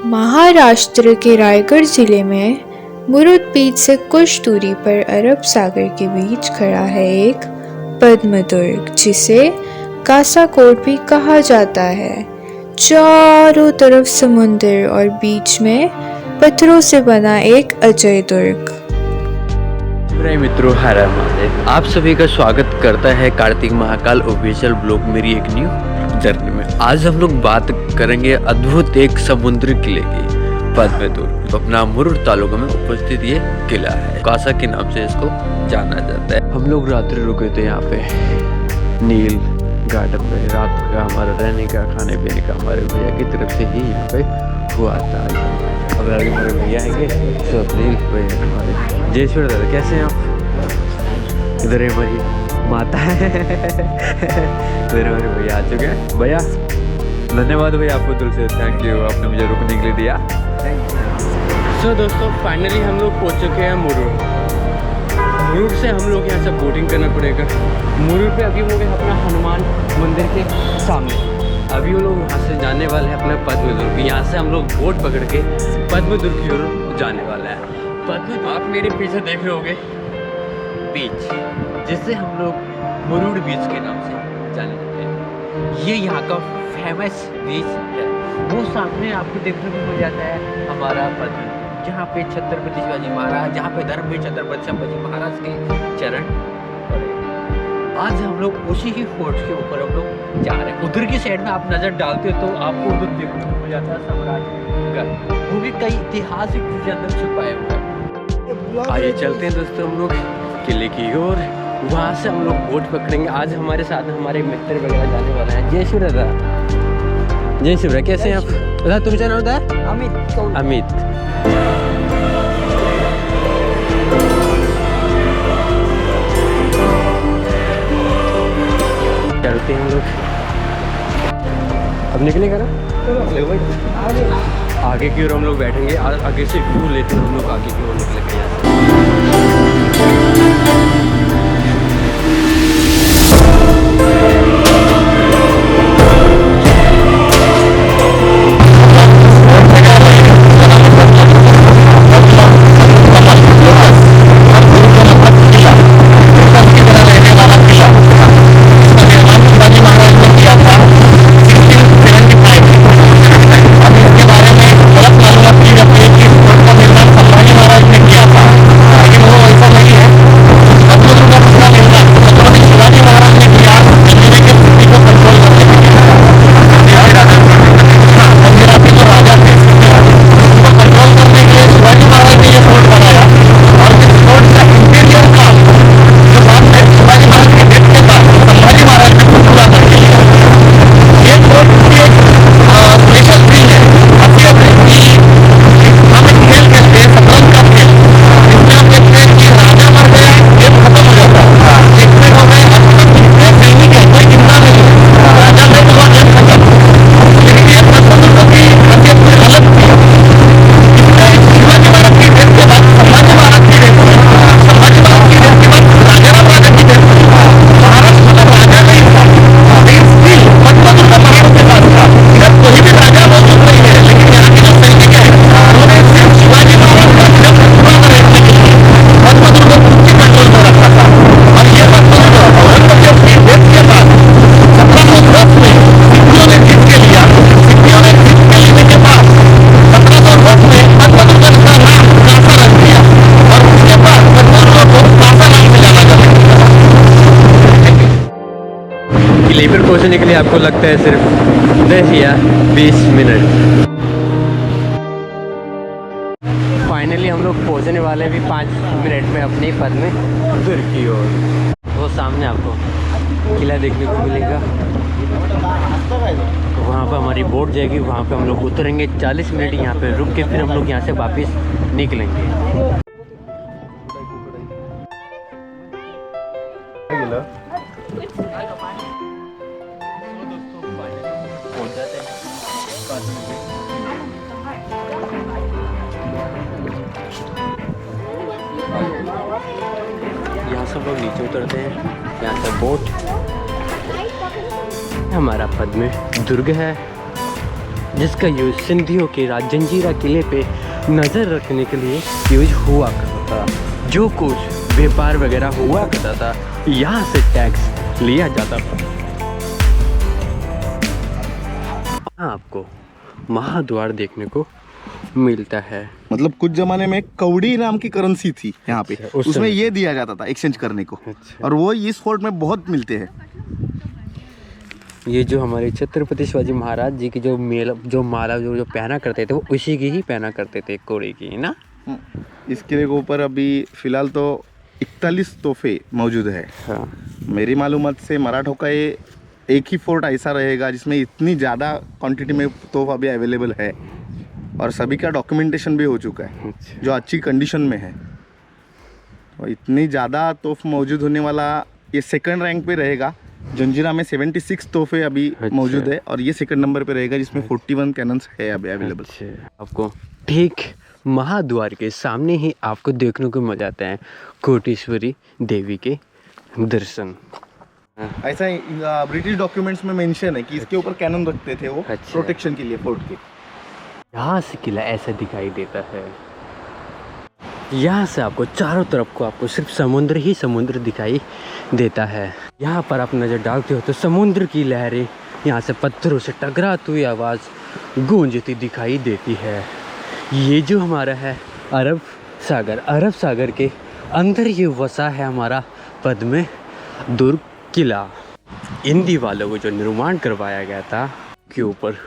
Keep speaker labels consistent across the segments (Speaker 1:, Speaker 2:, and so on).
Speaker 1: महाराष्ट्र के रायगढ़ जिले में मुरुड बीच से कुछ दूरी पर अरब सागर के बीच खड़ा है एक पद्म दुर्ग, जिसे कासाकोट भी कहा जाता है। चारों तरफ समुद्र और बीच में पत्थरों से बना एक अजय दुर्ग।
Speaker 2: मेरे मित्रों, हर महादेव, आप सभी का स्वागत करता है कार्तिक महाकाल ऑफिशियल ब्लॉग मेरी एक न्यू जर्नी में। आज हम लोग बात करेंगे अद्भुत एक समुद्र किले की, पद्म दुर्ग। अपना मुरुड तालुका में उपस्थित ये किला है, कासा के नाम से इसको जाना जाता है। हम लोग रात्रि रुके थे यहाँ पे नील गार्डन में। रात का हमारा रहने का, खाने पीने का हमारे भैया की तरफ से ही यहाँ पे हुआ था। अब आगे हमारे भैया आएंगे, स्वप्नील भैया हमारे। जय श्री दादा, कैसे हैं आप? इधर है हमारी माता है इधर हमारे भैया आ चुके हैं। भैया धन्यवाद भैया, आपको दिल से थैंक यू, आपने मुझे रुकने के लिए दिया।
Speaker 3: सो दोस्तों, फाइनली हम लोग पहुँच चुके हैं मुरुड से हम लोग यहाँ से बोटिंग करना पड़ेगा। मुरुड पे अभी वो है अपना हनुमान मंदिर के सामने। अभी वो लोग वहाँ से जाने वाले हैं अपने पद्म दुर्ग। यहाँ से हम लोग बोट पकड़ के पद्म दुर्ग की ओर जाने वाला है। पद्म, आप मेरे पीछे देख रहे होगे बीच, जिससे हम लोग मुरुड बीच के नाम से जाने जाते हैं। ये यहाँ का फेमस बीच है। वो सामने आपको देखने को मिल जाता है हमारा पद्म, जहाँ पे छत्रपति शिवाजी महाराज, जहाँ पे धर्मवीर छत्रपति शिवाजी महाराज के चरण पड़े। आज हम लोग उसी ही फोर्ट के ऊपर हम लोग जा रहे हैं। उधर की साइड में आप नजर डालते हो तो आपको उधर देखने को मिल जाता है सम्राट, वो भी कई ऐतिहासिक चीजें अंदर छुपाए हुए हैं। आइए चलते हैं दोस्तों हम लोग किले की ओर। वहाँ से हम लोग बोट पकड़ेंगे। आज हमारे साथ हमारे मित्र वगैरह जाने वाले हैं। जय शिव दादा, जय शिव, कैसे हैं आप? दादा तुमचं नाव दादा? अमित। चलते हैं हम लोग। अब निकलेगा ना? आगे की ओर हम लोग बैठेंगे। आगे से व्यू लेते हैं हम लोग, आगे की ओर निकलेंगे यहाँ से। लेबर पहुंचने के लिए आपको लगता है सिर्फ 10 या 20 मिनट। फाइनली हम लोग पहुंचने वाले भी 5 मिनट में अपनी पद्म दुर्ग की ओर। वो सामने आपको किला देखने को मिलेगा। वहाँ पर हमारी बोट जाएगी, वहाँ पे हम लोग उतरेंगे। 40 मिनट यहाँ पे रुक के फिर हम लोग यहाँ से वापस निकलेंगे। यहाँ सब लोग नीचे उतरते हैं। यहाँ से बोट हमारा पद्म दुर्ग है। जिसका यूज़ सिंधियों के राज जंजीरा किले पे नज़र रखने के लिए यूज हुआ करता था। जो कुछ व्यापार वगैरह हुआ करता था यहाँ से टैक्स लिया जाता था। आपको महाद्वार देखने को मिलता है।
Speaker 4: मतलब कुछ जमाने में कौड़ी नाम की करेंसी थी यहाँ पे,
Speaker 3: अच्छा, उस
Speaker 4: उसमें
Speaker 3: समय।
Speaker 4: ये दिया जाता था एक्सचेंज करने को।
Speaker 3: अच्छा।
Speaker 4: और वो इस फोर्ट में बहुत मिलते हैं।
Speaker 3: ये जो हमारे छत्रपति शिवाजी महाराज जी की जो माला जो पहना करते थे वो उसी की ही पहना करते थे, कोड़ी की ना।
Speaker 4: इस किले के ऊपर अभी फिलहाल तो 41 तोहफे मौजूद है।
Speaker 3: हाँ।
Speaker 4: मेरी मालूमात से मराठों का ये एक ही फोर्ट ऐसा रहेगा जिसमें इतनी ज़्यादा क्वांटिटी में तोहफा अभी अवेलेबल है, और सभी का डॉक्यूमेंटेशन भी हो चुका है
Speaker 3: अच्छा।
Speaker 4: जो अच्छी कंडीशन में है। और इतनी ज़्यादा तोहफा मौजूद होने वाला ये सेकंड रैंक पे रहेगा। जंजीरा में 76 तोहफे अभी
Speaker 3: अच्छा।
Speaker 4: मौजूद है, और ये सेकंड नंबर पे रहेगा जिसमें 41 कैनन्स है अभी अवेलेबल।
Speaker 3: अच्छा। आपको ठीक महाद्वार के सामने ही आपको देखने को मिल जाता है कोटेश्वरी देवी के दर्शन।
Speaker 4: ऐसा ब्रिटिश डॉक्यूमेंट्स में मेंशन है कि इसके ऊपर कैनन रखते थे वो
Speaker 3: अच्छा।
Speaker 4: प्रोटेक्शन के लिए फोर्ट के।
Speaker 3: यहाँ से किला ऐसा दिखाई देता है। यहाँ से आपको चारों तरफ को आपको सिर्फ समुद्र ही समुद्र दिखाई देता है। यहाँ पर आप नज़र डालते हो तो समुद्र की लहरें यहाँ से पत्थरों से टकराती हुई आवाज़ गूंजती दिखाई देती है। ये जो हमारा है अरब सागर के अंदर ये वसा है हमारा पद्म दुर्ग किला। हिंदी वालों को जो निर्माण करवाया गया था के ऊपर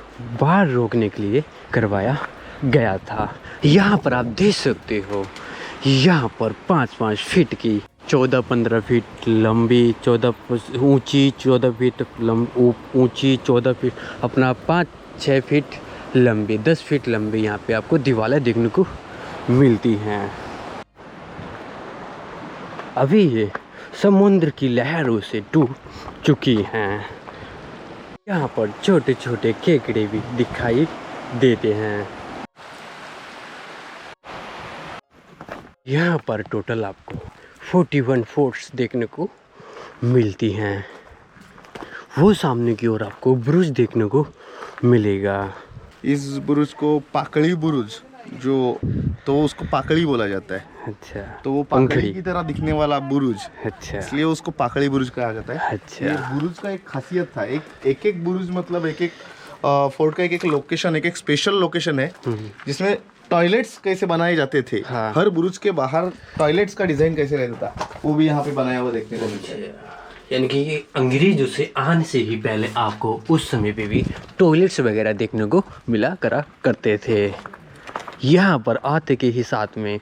Speaker 3: बाढ़ रोकने के लिए करवाया गया था। यहाँ पर आप देख सकते हो, यहाँ पर 5-5 फीट की 14-15 फीट लंबी, 14 ऊंची, 14 फीट ऊंची, 14 फीट अपना 5-6 फीट लंबी, 10 फीट लंबी यहाँ पे आपको दीवारें देखने को मिलती हैं। अभी ये समुद्र की लहरों से डूब चुकी हैं। यहाँ पर छोटे छोटे केकड़े भी दिखाई देते हैं। यहाँ पर टोटल आपको 41 फोर्ट्स देखने को मिलती हैं। वो सामने की ओर आपको बुरुज देखने को मिलेगा।
Speaker 4: इस बुरुज को पाकड़ी बुरुज तो उसको पाकड़ी बोला जाता है।
Speaker 3: अच्छा।
Speaker 4: तो वो पाकड़ी की तरह दिखने वाला बुरुज,
Speaker 3: अच्छा।
Speaker 4: इसलिए उसको पाकड़ी बुरुज कहा जाता है।
Speaker 3: अच्छा।
Speaker 4: ये बुरुज का एक खासियत था, एक बुरुज मतलब एक फोर्ट का एक लोकेशन, एक स्पेशल लोकेशन है जिसमें टॉयलेट्स कैसे बनाए जाते थे।
Speaker 3: हाँ।
Speaker 4: हर बुरुज के बाहर टॉयलेट्स का डिजाइन कैसे रहता था वो भी यहाँ पे बनाया हुआ देखने को मिलता है।
Speaker 3: यानी कि ये अंग्रेजों से आने से ही पहले आपको उस समय पे भी टॉयलेट्स वगैरह देखने को मिला करा करते थे। यहाँ पर आते के ही साथ में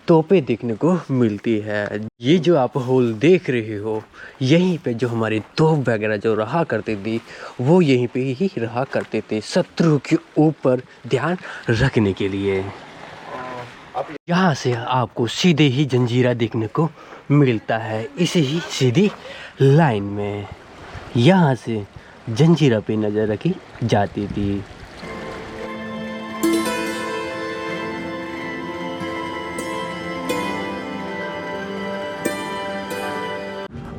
Speaker 3: तोपें देखने को मिलती है। ये जो आप होल देख रहे हो, यहीं पे जो हमारी तोप वगैरह जो रहा करती थी वो यहीं पे ही रहा करते थे, शत्रु के ऊपर ध्यान रखने के लिए। यहाँ से आपको सीधे ही जंजीरा देखने को मिलता है, इसी ही सीधी लाइन में। यहाँ से जंजीरा पे नज़र रखी जाती थी।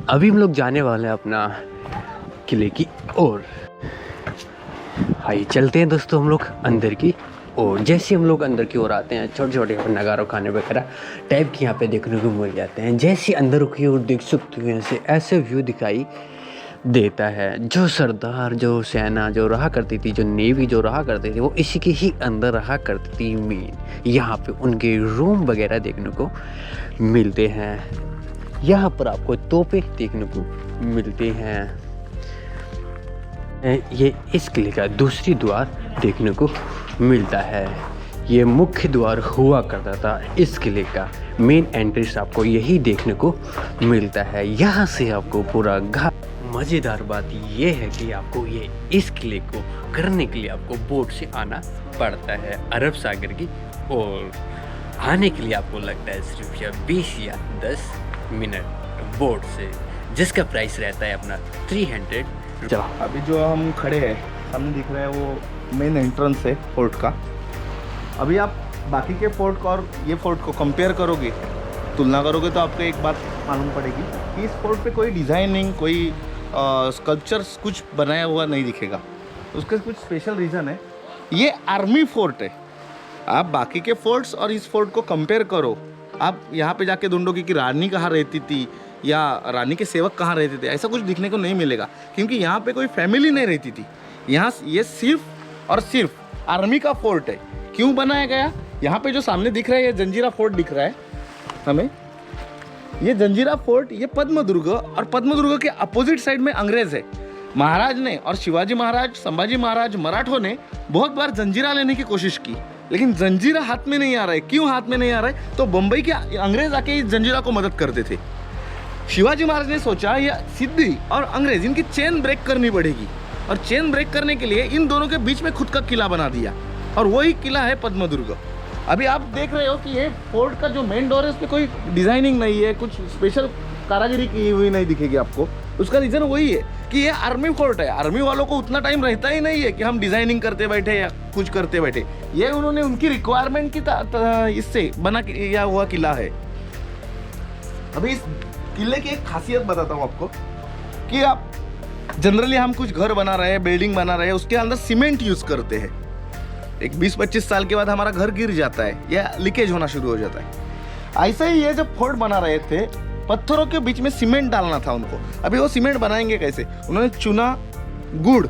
Speaker 3: अभी हम लोग जाने वाले हैं अपना किले की ओर। आइए चलते हैं दोस्तों हम लोग अंदर की ओर। जैसे हम लोग अंदर की ओर आते हैं, छोटे छोटे नगारों खाने वगैरह टाइप के यहाँ पे देखने को मिल जाते हैं। जैसे अंदर की ओर देख सकते हो, ऐसे व्यू दिखाई देता है। जो सरदार, जो सेना जो रहा करती थी, जो नेवी जो रहा करती थी, वो इसी के ही अंदर रहा करती थी मेन। यहाँ पे उनके रूम वगैरह देखने को मिलते हैं। यहाँ पर आपको तोपें देखने को मिलते हैं। ये इस किले का दूसरी द्वार देखने को मिलता है। ये मुख्य द्वार हुआ करता था इस किले का। मेन एंट्रेंस आपको यही देखने को मिलता है। यहाँ से आपको पूरा घाट। मज़ेदार बात ये है कि आपको ये इस किले को करने के लिए आपको बोट से आना पड़ता है अरब सागर की ओर। आने के लिए आपको लगता है सिर्फ या 20 या 10 मिनट बोट से, जिसका प्राइस रहता है अपना 300। चलो
Speaker 4: अभी जो हम खड़े हैं सामने दिख रहा है वो मेन एंट्रेंस है फोर्ट का। अभी आप बाकी के फोर्ट को और ये फोर्ट को कंपेयर करोगे, तुलना करोगे, तो आपको एक बात मालूम पड़ेगी कि इस फोर्ट पे कोई डिज़ाइनिंग, कोई स्कल्पचर्स कुछ बनाया हुआ नहीं दिखेगा। उसका कुछ स्पेशल रीज़न है। ये आर्मी फोर्ट है। आप बाकी के फोर्ट्स और इस फोर्ट को कंपेयर करो। आप यहाँ पे जाके ढूंढोगे कि रानी कहाँ रहती थी या रानी के सेवक कहाँ रहते थे, ऐसा कुछ दिखने को नहीं मिलेगा, क्योंकि यहाँ पे कोई फैमिली नहीं रहती थी। यहाँ ये सिर्फ और सिर्फ आर्मी का फोर्ट है। क्यों बनाया गया? यहाँ पे जो सामने दिख रहा है ये जंजीरा फोर्ट दिख रहा है हमें, ये जंजीरा फोर्ट, ये पद्मदुर्ग, और पद्मदुर्ग के अपोजिट साइड में अंग्रेज है। महाराज ने और शिवाजी महाराज, संभाजी महाराज, मराठों ने बहुत बार जंजीरा लेने की कोशिश की, लेकिन जंजीरा हाथ में नहीं आ रहा है। क्यों हाथ में नहीं आ रहा है? तो बम्बई के अंग्रेज आके इस जंजीरा को मदद करते थे। शिवाजी महाराज ने सोचा यह सिद्धि और अंग्रेज इनकी चेन ब्रेक करनी पड़ेगी, और चेन ब्रेक करने के लिए इन दोनों के बीच में खुद का किला बना दिया, और वही किला है पद्मदुर्ग। अभी आप देख रहे हो कि ये फोर्ट का जो मेन डोर है उस पर कोई डिजाइनिंग नहीं है, कुछ स्पेशल कारागिरी की हुई नहीं दिखेगी आपको। उसका रीज़न वही है कि ये आर्मी फोर्ट है। आर्मी वालों को उतना टाइम रहता ही नहीं है कि हम डिजाइनिंग करते बैठे या कुछ करते बैठे। ये उन्होंने उनकी रिक्वायरमेंट की इससे बना किया हुआ किला है। अभी इस किले की एक खासियत बताता हूँ आपको कि आप जनरली हम कुछ घर बना रहे हैं, बिल्डिंग बना रहे हैं, उसके अंदर सीमेंट यूज करते हैं। एक 20-25 साल के बाद हमारा घर गिर जाता है या लीकेज होना शुरू हो जाता है। ऐसा ही ये जब फोर्ट बना रहे थे, पत्थरों के बीच में सीमेंट डालना था उनको। अभी वो सीमेंट बनाएंगे कैसे? उन्होंने चूना, गुड़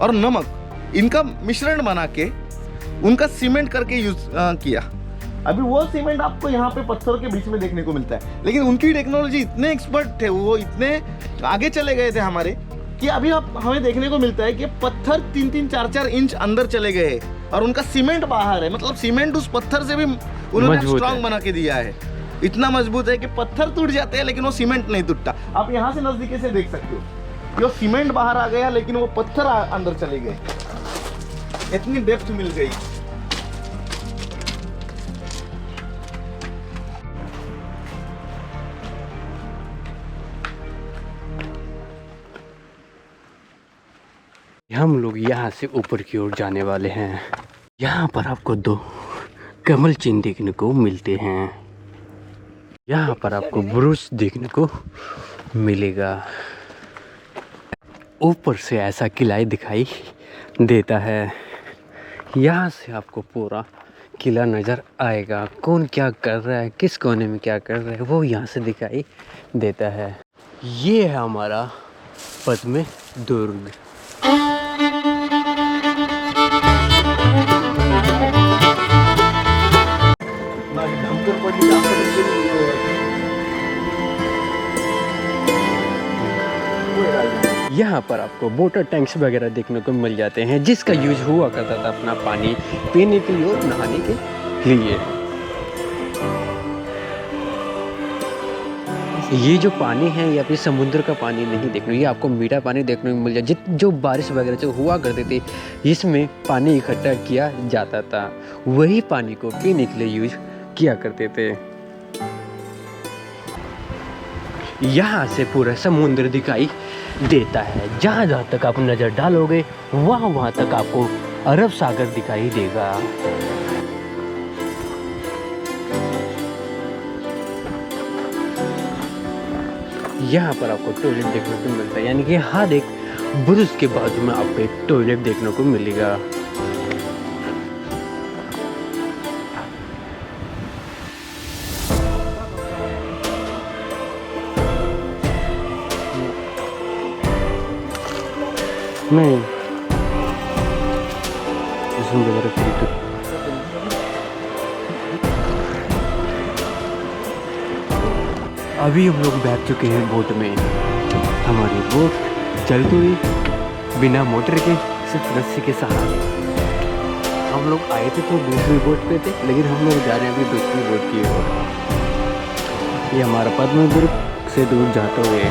Speaker 4: और नमक इनका मिश्रण बना के उनका सीमेंट करके यूज किया। अभी वो सीमेंट आपको यहाँ पे पत्थरों के बीच में देखने को मिलता है, लेकिन उनकी टेक्नोलॉजी इतने एक्सपर्ट थे, वो इतने आगे चले गए थे हमारे, कि अभी आप हमें देखने को मिलता है कि पत्थर 3-3, 4-4 इंच अंदर चले गए और उनका सीमेंट बाहर है। मतलब सीमेंट उस पत्थर से भी उन्होंने स्ट्रांग बना के दिया है। इतना मजबूत है कि पत्थर टूट जाते हैं लेकिन वो सीमेंट नहीं टूटता। आप यहाँ से नजदीकी से देख सकते हो कि वो सीमेंट बाहर आ गया लेकिन वो पत्थर अंदर चले गए। इतनी डेप्थ मिल गई।
Speaker 3: हम लोग यहाँ से ऊपर की ओर जाने वाले हैं। यहाँ पर आपको 2 कमल चिन्ह देखने को मिलते हैं। यहाँ पर आपको ब्रुश देखने को मिलेगा। ऊपर से ऐसा किला दिखाई देता है। यहाँ से आपको पूरा किला नज़र आएगा। कौन क्या कर रहा है, किस कोने में क्या कर रहा है, वो यहाँ से दिखाई देता है। ये है हमारा पद्मदुर्ग। यहाँ पर आपको वाटर टैंक्स वगैरह देखने को मिल जाते हैं, जिसका यूज हुआ करता था अपना पानी पीने के लिए और नहाने के लिए। ये जो पानी है ये अभी समुद्र का पानी नहीं देखने, ये आपको मीठा पानी देखने को मिल जाए। जो बारिश वगैरह जो हुआ करती थी इसमें पानी इकट्ठा किया जाता था, वही पानी को पीने के लिए यूज किया करते थे। यहाँ से पूरा समुद्र दिखाई देता है। जहाँ जहाँ तक आप नज़र डालोगे वहाँ वहाँ तक आपको अरब सागर दिखाई देगा। यहाँ पर आपको टॉयलेट देखने को मिलता है, यानी कि हर एक ब्रुज के बाजू में आपको एक टॉयलेट देखने को मिलेगा। नहीं अभी हम लोग बैठ चुके हैं बोट में। हमारी बोट चलती हुई बिना मोटर के, सिर्फ रस्सी के सहारे। हम लोग आए थे तो दूसरी बोट पे थे, लेकिन हम लोग जा रहे हैं अभी दूसरी बोट की ओर। ये हमारा पद्मदुर्ग से दूर जाते हुए